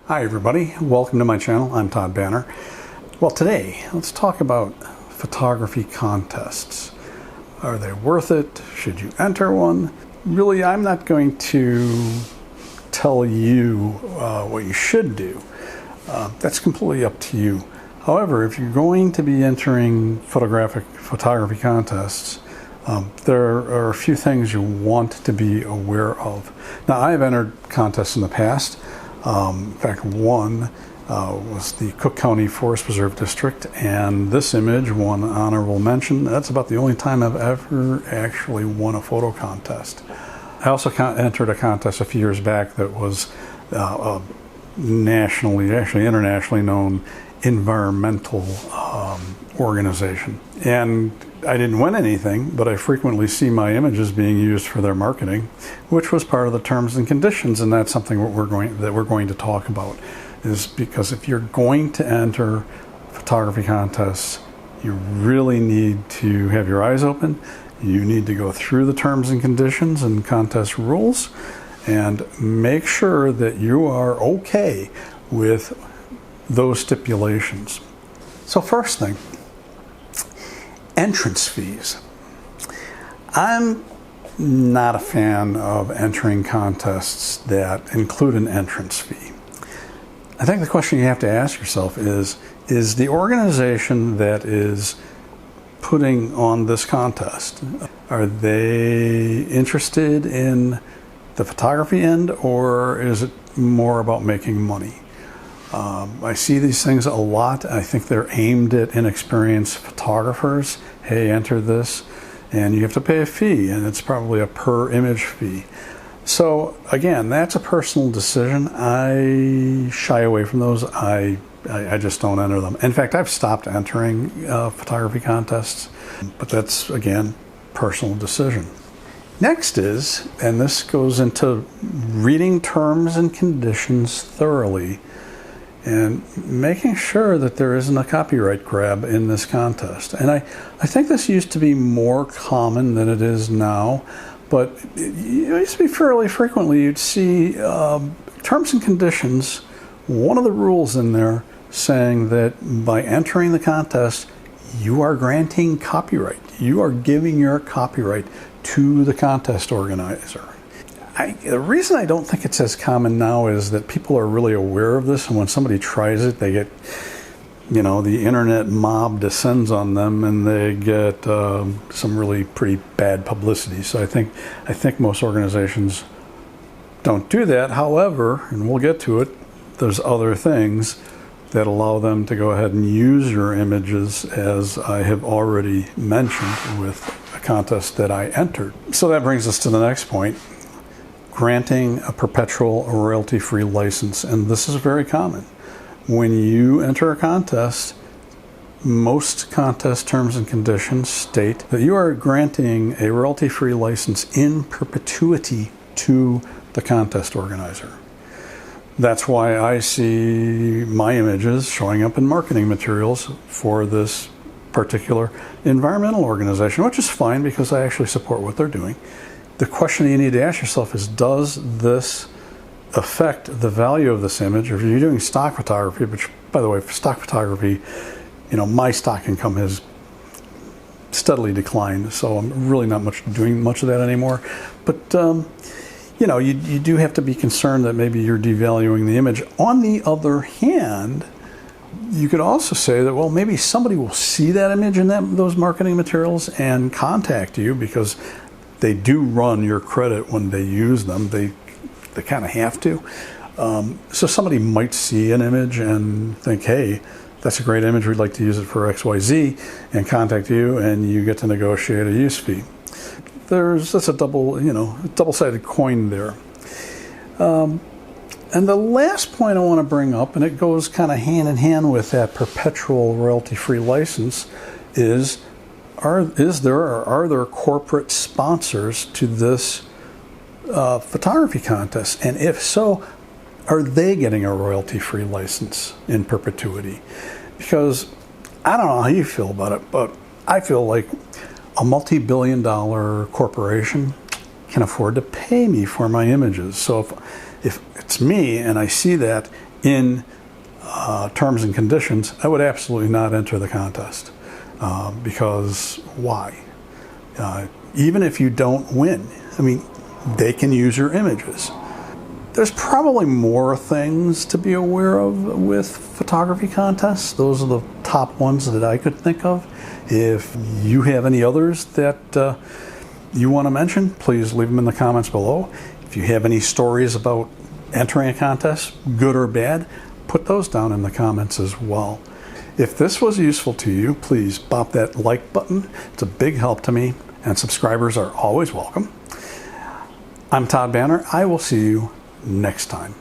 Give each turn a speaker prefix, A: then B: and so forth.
A: Hi everybody, welcome to my channel. I'm Todd Banner. Well, today let's talk about photography contests. Are they worth it? Should you enter one? Really, I'm not going to tell you what you should do. That's completely up to you. However, if you're going to be entering photography contests, there are a few things you want to be aware of. Now, I've entered contests in the past. In fact, one was the Cook County Forest Preserve District, and this image won honorable mention. That's about the only time I've ever actually won a photo contest. I also entered a contest a few years back that was a nationally, actually internationally known environmental organization. And I didn't win anything, but I frequently see my images being used for their marketing, which was part of the terms and conditions, and that's something that we're going to talk about. Is because if you're going to enter photography contests, you really need to have your eyes open. You need to go through the terms and conditions and contest rules and make sure that you are okay with those stipulations. So first thing, entrance fees. I'm not a fan of entering contests that include an entrance fee. I think the question you have to ask yourself is the organization that is putting on this contest, are they interested in the photography end, or is it more about making money? I see these things a lot. I think they're aimed at inexperienced photographers. Hey, enter this, and you have to pay a fee, and it's probably a per image fee. So again, that's a personal decision. I shy away from those. I just don't enter them. In fact, I've stopped entering photography contests, but that's, again, personal decision. Next is, and this goes into reading terms and conditions thoroughly and making sure that there isn't a copyright grab in this contest. And I think this used to be more common than it is now, but it used to be fairly frequently you'd see terms and conditions, one of the rules in there saying that by entering the contest, you are granting copyright. You are giving your copyright to the contest organizer. The reason I don't think it's as common now is that people are really aware of this, and when somebody tries it, they get, the internet mob descends on them, and they get some really pretty bad publicity. So I think most organizations don't do that. However, and we'll get to it, there's other things that allow them to go ahead and use your images, as I have already mentioned with a contest that I entered. So that brings us to the next point. Granting a perpetual royalty-free license, and this is very common. When you enter a contest, most contest terms and conditions state that you are granting a royalty-free license in perpetuity to the contest organizer. That's why I see my images showing up in marketing materials for this particular environmental organization, which is fine because I actually support what they're doing. The question you need to ask yourself is, does this affect the value of this image? Or if you're doing stock photography, which, by the way, for stock photography, my stock income has steadily declined, so I'm really not doing much of that anymore. But you do have to be concerned that maybe you're devaluing the image. On the other hand, you could also say that, well, maybe somebody will see that image in those marketing materials and contact you, because they do run your credit when they use them. They kind of have to. So somebody might see an image and think, hey, that's a great image, we'd like to use it for XYZ, and contact you, and you get to negotiate a use fee. That's a double-sided coin there. And the last point I want to bring up, and it goes kind of hand in hand with that perpetual royalty-free license, is are there corporate sponsors to this photography contest? And if so, are they getting a royalty-free license in perpetuity? Because I don't know how you feel about it, but I feel like a multi-billion-dollar corporation can afford to pay me for my images. So if it's me and I see that in terms and conditions, I would absolutely not enter the contest. Because why? Even if you don't win, I mean, they can use your images. There's probably more things to be aware of with photography contests. Those are the top ones that I could think of. If you have any others that you want to mention, please leave them in the comments below. If you have any stories about entering a contest, good or bad, put those down in the comments as well. If this was useful to you, please bop that like button. It's a big help to me, and subscribers are always welcome. I'm Todd Banner. I will see you next time.